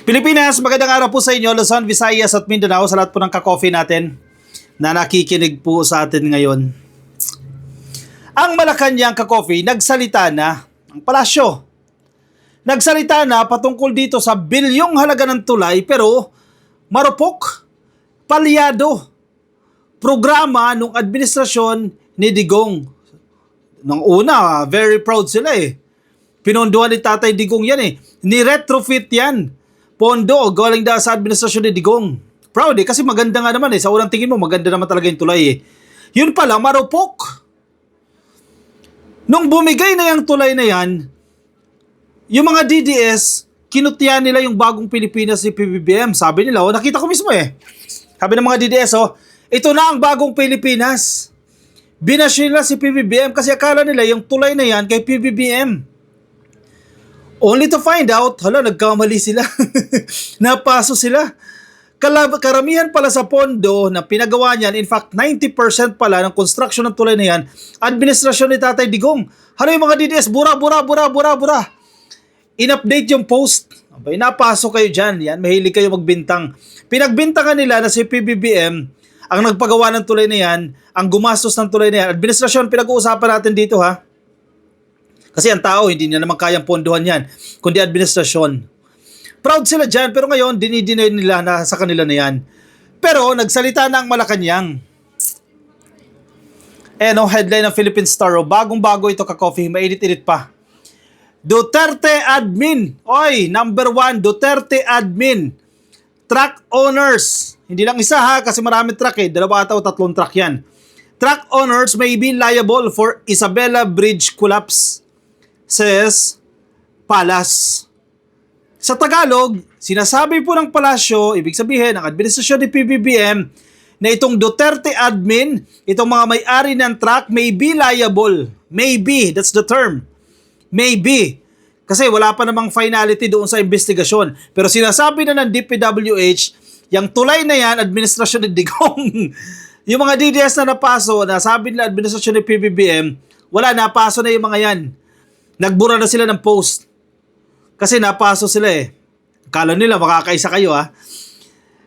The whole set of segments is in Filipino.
Pilipinas, magandang araw po sa inyo, Luzon, Visayas at Mindanao, sa lahat po ng ka-coffee natin na nakikinig po sa atin ngayon. Ang Malacanang ka-coffee, nagsalita na ang palasyo. Nagsalita na patungkol dito sa bilyong halaga ng tulay pero marupok, palyado, programa ng administrasyon ni Digong. Nung una, very proud sila eh. Pinondohan ni Tatay Digong yan eh. Ni-retrofit yan. Pondo, galing daw sa administrasyon ni Digong. Proud eh, kasi maganda nga naman eh. Sa unang tingin mo, maganda naman talaga yung tulay eh. Yun pala, marupok. Nung bumigay na yung tulay na yan, yung mga DDS, kinutya nila yung bagong Pilipinas ni PBBM. Sabi nila, nakita ko mismo eh. Sabi ng mga DDS, ito na ang bagong Pilipinas. Binash nila si PBBM kasi akala nila yung tulay na yan kay PBBM. Only to find out, nagkamali sila. Napaso sila. Karamihan pala sa pondo na pinagawa niyan, in fact, 90% pala ng construction ng tulay na yan, administrasyon ni Tatay Digong. Yung mga DDS, bura. In-update yung post. Abay, napasok kayo dyan. Yan, mahilig kayo magbintang. Pinagbintangan nila na si PBBM, ang nagpagawa ng tulay na yan, ang gumastos ng tulay na yan. Administrasyon, pinag-uusapan natin dito ha. Kasi ang tao, hindi niya naman kayang pondohan yan, kundi administrasyon. Proud sila dyan, pero ngayon, dinidinay nila na sa kanila na yan. Pero, nagsalita na ang Malacanang. Headline ng Philippine Star, bagong-bago ito ka-coffee, mainit-init pa. Duterte admin. Number 1, Duterte admin. Truck owners. Hindi lang isa ha, kasi maraming truck eh. 2 ata o 3 truck yan. Truck owners may be liable for Isabela Bridge collapse, says Palas. Sa Tagalog, sinasabi po ng palasyo, ibig sabihin, ang administrasyon ni PBBM, na itong Duterte admin, itong mga may-ari ng truck, may be liable. Maybe, that's the term. Maybe. Kasi wala pa namang finality doon sa investigasyon. Pero sinasabi na ng DPWH, yung tulay na yan, administrasyon ni Digong. Yung mga DDS na napaso, nasabi nila administrasyon ni PBBM, wala, napaso na yung mga yan. Nagbura na sila ng post. Kasi napaso sila eh. Akala nila makakaisa kayo ha.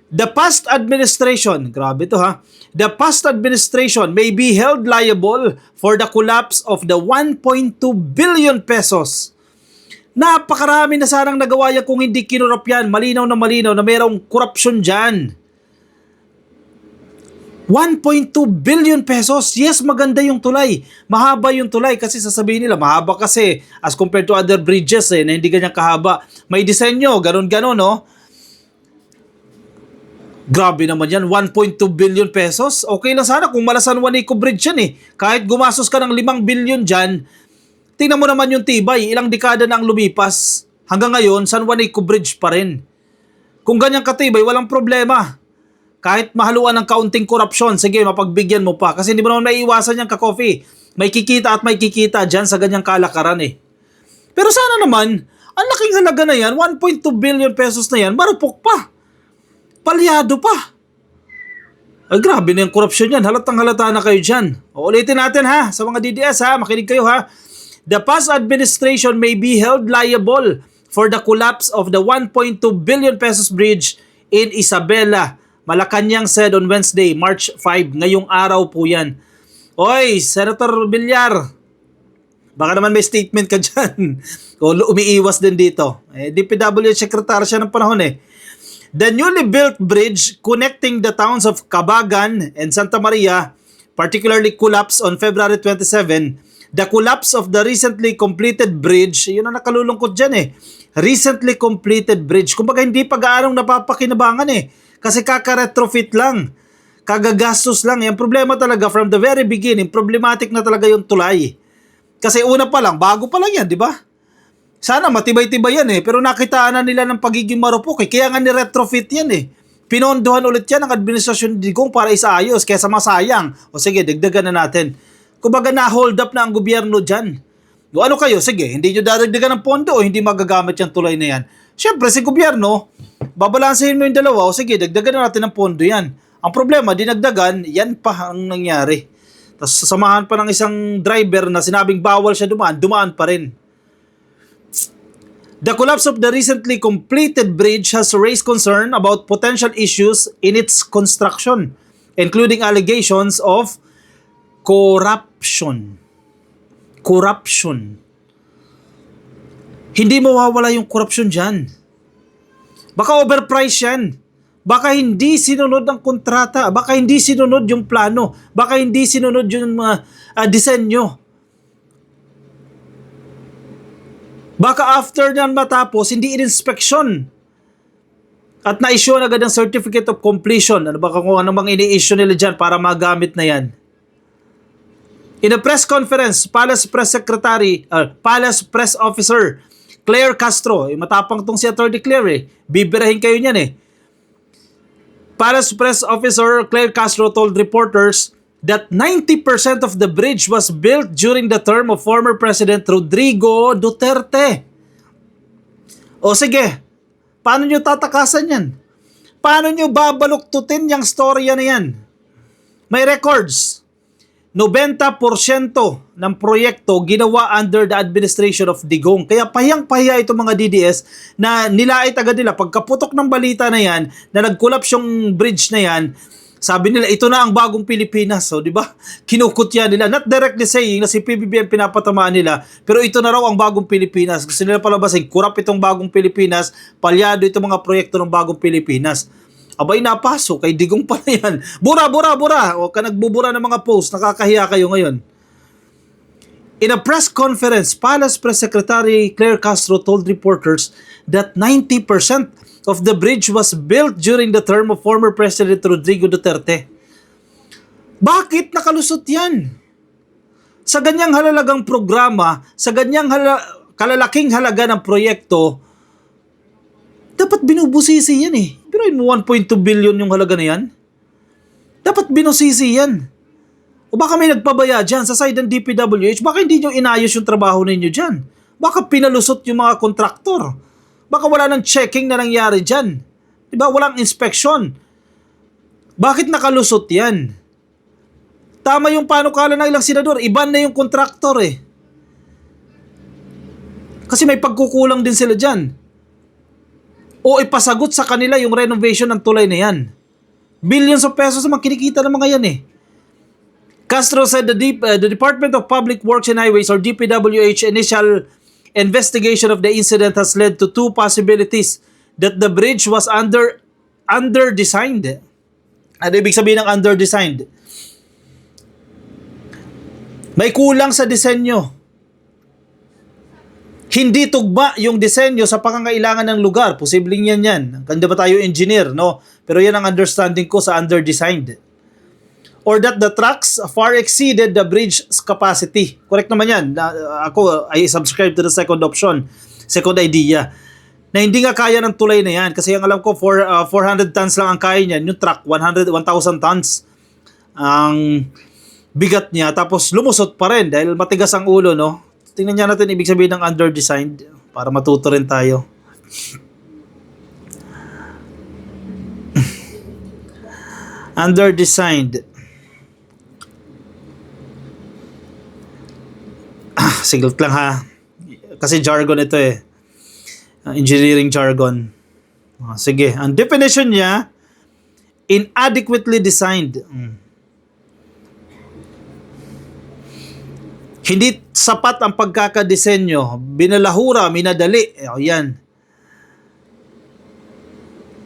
The past administration, grabe to ha. The past administration may be held liable for the collapse of the 1.2 billion pesos. Napakarami na sarang nagawa yan kung hindi kinurap yan. Malinaw na mayroong korupsyon dyan. 1.2 billion pesos. Yes, maganda yung tulay. Mahaba yung tulay kasi sasabihin nila, mahaba kasi as compared to other bridges na hindi ganyan kahaba. May disenyo, ganun-ganon, no? Grabe naman yan, 1.2 billion pesos. Okay lang sana kung Malasan Juanico Bridge yan eh. Kahit gumastos ka ng 5 billion dyan, tingnan mo naman yung tibay. Ilang dekada na ang lumipas. Hanggang ngayon, San Juanico Bridge pa rin. Kung ganyan katibay, walang problema. Kahit mahaluan ng kaunting korupsyon, sige, mapagbigyan mo pa. Kasi hindi mo naman maiiwasan yung ka-coffee. May kikita at may kikita dyan sa ganyang kalakaran eh. Pero sana naman, ang laking halaga na yan, 1.2 billion pesos na yan, marupok pa. Palyado pa. Ay, grabe na yung korupsyon yan. Halatang halata na kayo dyan. Ulitin natin ha, sa mga DDS ha, makinig kayo ha. The past administration may be held liable for the collapse of the 1.2 billion pesos bridge in Isabela, Malacanang, said on Wednesday, March 5. Ngayong araw po yan. Senator Villar, baka naman may statement ka dyan. O umiiwas din dito. DPWH secretary siya ng panahon eh. The newly built bridge connecting the towns of Cabagan and Santa Maria particularly collapsed on February 27. The collapse of the recently completed bridge, yun ang nakalulungkot dyan eh. Recently completed bridge. Kumbaga hindi pa gaanong napapakinabangan eh. Kasi kaka-retrofit lang. Kagagastos lang. Yung problema talaga from the very beginning, problematic na talaga yung tulay. Kasi una pa lang, bago pa lang yan, di ba? Sana matibay-tibay yan eh. Pero nakitaan na nila ng pagiging marupok eh. Kaya nga ni-retrofit yan eh. Pinondohan ulit yan ng administrasyon ni Digong para isaayos kaysa masayang. O sige, dagdagan na natin. Kumbaga na-hold up na ang gobyerno dyan. O ano kayo? Sige, hindi nyo dadagdagan ng pondo o hindi magagamit yung tulay na yan. Siyempre, si gobyerno, babalansehin mo yung dalawa, o sige, dagdagan na natin ng pondo yan. Ang problema, dinagdagan, yan pa ang nangyari. Tapos sasamahan pa ng isang driver na sinabing bawal siya dumaan, dumaan pa rin. The collapse of the recently completed bridge has raised concern about potential issues in its construction, including allegations of corruption. Corruption. Hindi mawawala yung corruption dyan. Baka overpriced yan. Baka hindi sinunod ang kontrata. Baka hindi sinunod yung plano. Baka hindi sinunod yung disenyo. Baka after nyan matapos, hindi in-inspection. At na-issue na agad ang certificate of completion. Ano ba kung ano bang ini-issue nila dyan para magamit na yan? In a press conference, Palace Press Officer Claire Castro, matapang tong si Atty. Claire bibirahin kayo niyan Palace Press Officer Claire Castro told reporters that 90% of the bridge was built during the term of former President Rodrigo Duterte. O sige, paano nyo tatakasan yan? Paano nyo babaluktutin yung storya na yan? May records. 90% ng proyekto ginawa under the administration of Digong. Kaya pahiyang-pahiya itong mga DDS na nilait agad nila. Pagkaputok ng balita na yan, na nag-collapse yung bridge na yan, sabi nila, ito na ang bagong Pilipinas. So, di ba? Kinukutya nila. Not directly saying na si PBBM pinapatamaan nila, pero ito na raw ang bagong Pilipinas. Gusto nila palabasin, kurap itong bagong Pilipinas, palyado itong mga proyekto ng bagong Pilipinas. Abay, napasok. Kay Digong pa na yan. Bura! O ka nagbubura ng mga post. Nakakahiya kayo ngayon. In a press conference, Palace Press Secretary Claire Castro told reporters that 90% of the bridge was built during the term of former President Rodrigo Duterte. Bakit nakalusot yan? Sa ganyang halalagang programa, sa ganyang kalalaking halaga ng proyekto, dapat binubusisi yan Pero 1.2 billion yung halaga na yan. Dapat binusisi yan. O baka may nagpabaya dyan sa side ng DPWH, baka hindi nyo inayos yung trabaho ninyo dyan. Baka pinalusot yung mga kontraktor. Baka wala nang checking na nangyari dyan. Diba? Walang inspection. Bakit nakalusot yan? Tama yung panukala ng ilang senador. Iban na yung kontraktor Kasi may pagkukulang din sila dyan. O ipasagot sa kanila yung renovation ng tulay na yan. Billions of pesos naman kinikita ng mga yan Castro said the Department of Public Works and Highways or DPWH initial investigation of the incident has led to two possibilities: that the bridge was underdesigned. Ano ibig sabihin ng underdesigned? May kulang sa disenyo. Hindi tugma yung disenyo sa pangangailangan ng lugar. Posibleng yan. Hindi ba tayo engineer, no? Pero yan ang understanding ko sa underdesigned. Or that the tracks far exceeded the bridge's capacity. Correct naman yan. Ako, I subscribe to the second option. Second idea. Na hindi nga kaya ng tulay na yan. Kasi ang alam ko, 400 tons lang ang kaya niyan. Yung truck, 1,000 tons. Ang bigat niya. Tapos lumusot pa rin dahil matigas ang ulo, no? Tingnan niya natin ibig sabihin ng underdesigned para matuto rin tayo. Underdesigned. Siglit lang ha. Kasi jargon ito engineering jargon. Sige. Ang definition niya, inadequately designed. Hindi sapat ang pagkakadesenyo. Binalahura, minadali. Yan.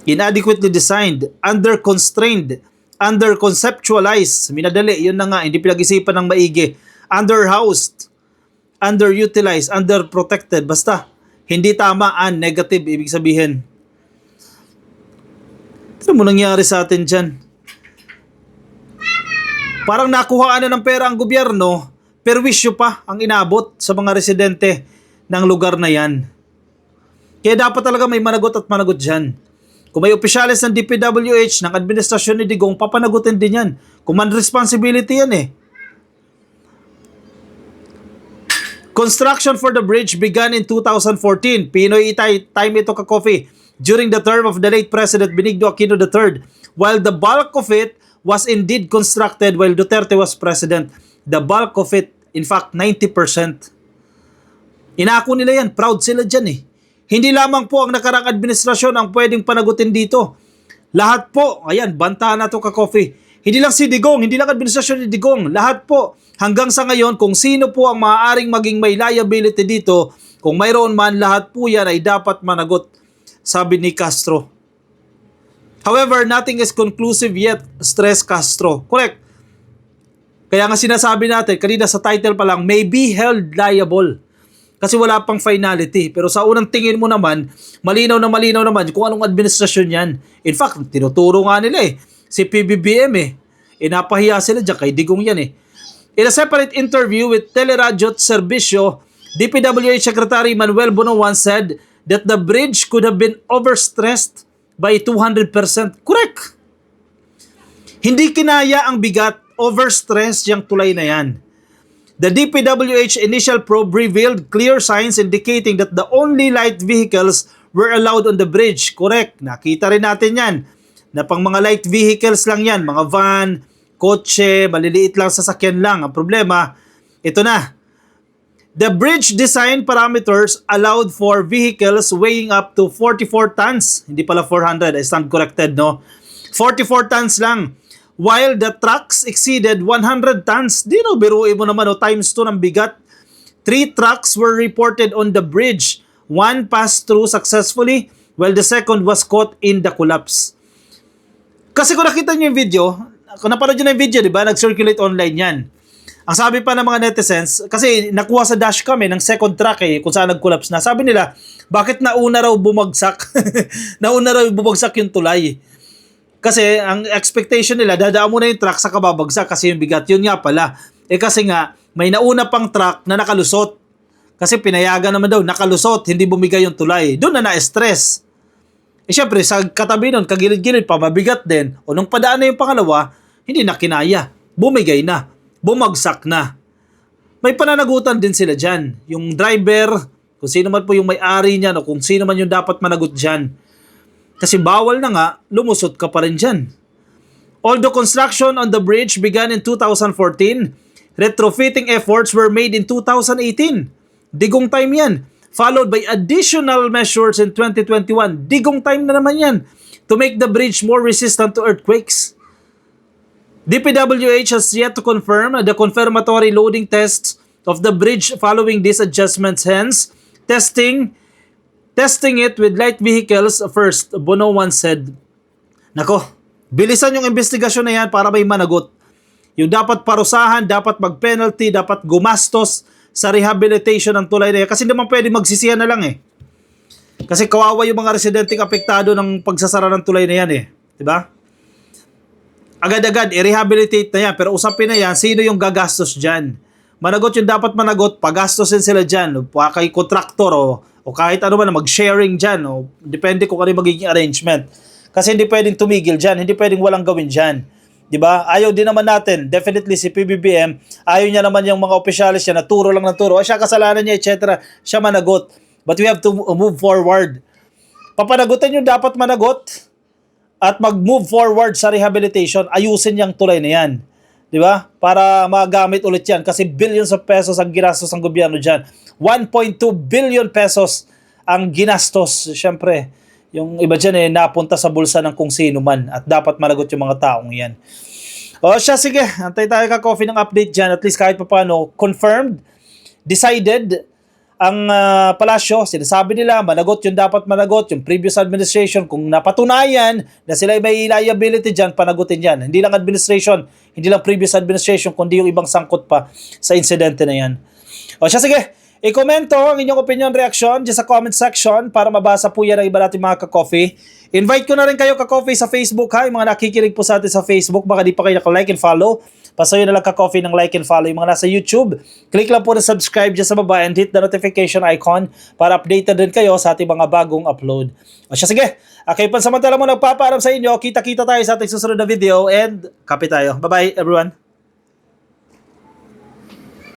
Inadequately designed. Under-constrained. Under-conceptualized. Minadali. Yun na nga. Hindi pinag-isipan ng maigi. Under-housed. Underutilized. Under-protected. Basta. Hindi tama. Negative. Ibig sabihin. Ano mo nangyari sa atin dyan? Parang nakuhaan na ng pera ang gobyerno, perwisyo pa ang inabot sa mga residente ng lugar na yan. Kaya dapat talaga may managot at managot dyan. Kung may opisyalis ng DPWH, ng administrasyon ni Digong, papanagutin din yan. Command responsibility yan Construction for the bridge began in 2014. Pinoy time ito ka-coffee. During the term of the late President Benigno Aquino III. While the bulk of it was indeed constructed while Duterte was President. The bulk of it, in fact, 90%. Inako nila yan. Proud sila dyan Hindi lamang po ang nakarang administrasyon ang pwedeng panagutin dito. Lahat po, ayan, banta na to ka-coffee. Hindi lang si Digong, hindi lang administrasyon ni Digong. Lahat po, hanggang sa ngayon, kung sino po ang maaaring maging may liability dito, kung mayroon man, lahat po yan ay dapat managot, sabi ni Castro. However, nothing is conclusive yet, stress Castro. Correct. Kaya nga sinasabi natin, kanina sa title pa lang, may be held liable. Kasi wala pang finality. Pero sa unang tingin mo naman, malinaw naman kung anong administrasyon yan. In fact, tinuturo nga nila si PBBM Napahiya sila dyan, kay Digong yan In a separate interview with Teleradyo Serbisyo, DPWH Secretary Manuel Bonoan said that the bridge could have been overstressed by 200%. Correct. Hindi kinaya ang bigat, overstress yung tulay na yan. The DPWH initial probe revealed clear signs indicating that the only light vehicles were allowed on the bridge. Correct. Nakita rin natin yan. Na pang mga light vehicles lang yan. Mga van, kotse, maliliit lang sasakyan lang. Ang problema, ito na. The bridge design parameters allowed for vehicles weighing up to 44 tons. Hindi pala 400. I stand corrected, no? 44 tons lang. While the trucks exceeded 100 tons. Di no, biruin mo naman, times 2 ng bigat. 3 trucks were reported on the bridge. One passed through successfully, while the second was caught in the collapse. Kasi kung nakita nyo yung video, kung napanood nyo na yung video, di ba? Nag-circulate online yan. Ang sabi pa ng mga netizens, kasi nakuha sa dashcam ng second truck kung saan nag-collapse na. Sabi nila, bakit nauna raw bumagsak? Nauna raw bumagsak yung tulay. Kasi ang expectation nila, dadaan mo na yung truck sa kababagsak kasi yung bigat. Yun nga pala. Kasi nga, may nauna pang truck na nakalusot. Kasi pinayagan naman daw, nakalusot, hindi bumigay yung tulay. Doon na na-stress. Syempre, sa katabi nun, kagilid-gilid pa, mabigat din. O nung padaan na yung pangalawa, hindi na kinaya. Bumigay na. Bumagsak na. May pananagutan din sila dyan. Yung driver, kung sino man po yung may-ari niyan o kung sino man yung dapat managot dyan. Kasi bawal na nga, lumusot ka pa rin dyan. Although construction on the bridge began in 2014, retrofitting efforts were made in 2018. Digong time yan. Followed by additional measures in 2021. Digong time na naman yan to make the bridge more resistant to earthquakes. DPWH has yet to confirm the confirmatory loading tests of the bridge following these adjustments. Hence, testing it with light vehicles first, Bonoan said. Nako, bilisan yung investigasyon na yan para may managot. Yung dapat parusahan, dapat mag-penalty, dapat gumastos sa rehabilitation ng tulay na yan. Kasi naman pwede magsisihan na lang Kasi kawawa yung mga residenteng apektado ng pagsasara ng tulay na yan Diba? Agad-agad, i-rehabilitate na yan. Pero usapin na yan, sino yung gagastos dyan? Managot yung dapat managot, pagastosin sila dyan. Kay kontraktor o kahit ano man, mag-sharing dyan. Depende kung ano yung magiging arrangement. Kasi hindi pwedeng tumigil dyan. Hindi pwedeng walang gawin dyan. Diba? Ayaw din naman natin. Definitely si PBBM, ayaw niya naman yung mga opisyalis niya na turo lang ng turo. Siya kasalanan niya, etc. Siya managot. But we have to move forward. Papanagutin yung dapat managot at mag-move forward sa rehabilitation. Ayusin yung tulay na yan. Diba? Para magamit ulit yan. Kasi billions of pesos ang ginastos ng gobyerno dyan. 1.2 billion pesos ang ginastos. Siyempre, yung iba dyan napunta sa bulsa ng kung sino man. At dapat managot yung mga taong yan. O siya, sige. Antay tayo ka-coffee ng update dyan. At least kahit pa paano, confirmed, decided, ang palasyo, sinasabi nila, managot yung dapat managot, yung previous administration, kung napatunayan na sila may liability dyan, panagutin yan. Hindi lang administration, hindi lang previous administration, kundi yung ibang sangkot pa sa insidente na yan. O siya, sige. I-komento ang inyong opinion, reaction dyan sa comment section para mabasa po yan ng iba natin mga ka-coffee. Invite ko na rin kayo ka-coffee sa Facebook ha. Yung mga nakikinig po sa atin sa Facebook, baka di pa kayo naka-like and follow. Pasayo na lang ka-coffee ng like and follow. Yung mga nasa YouTube, click lang po na subscribe dyan sa baba and hit the notification icon para updated din kayo sa ating mga bagong upload. O siya, sige. Okay, pansamantala mo nagpapaalam sa inyo. Kita-kita tayo sa ating susunod na video and kape tayo. Bye-bye everyone.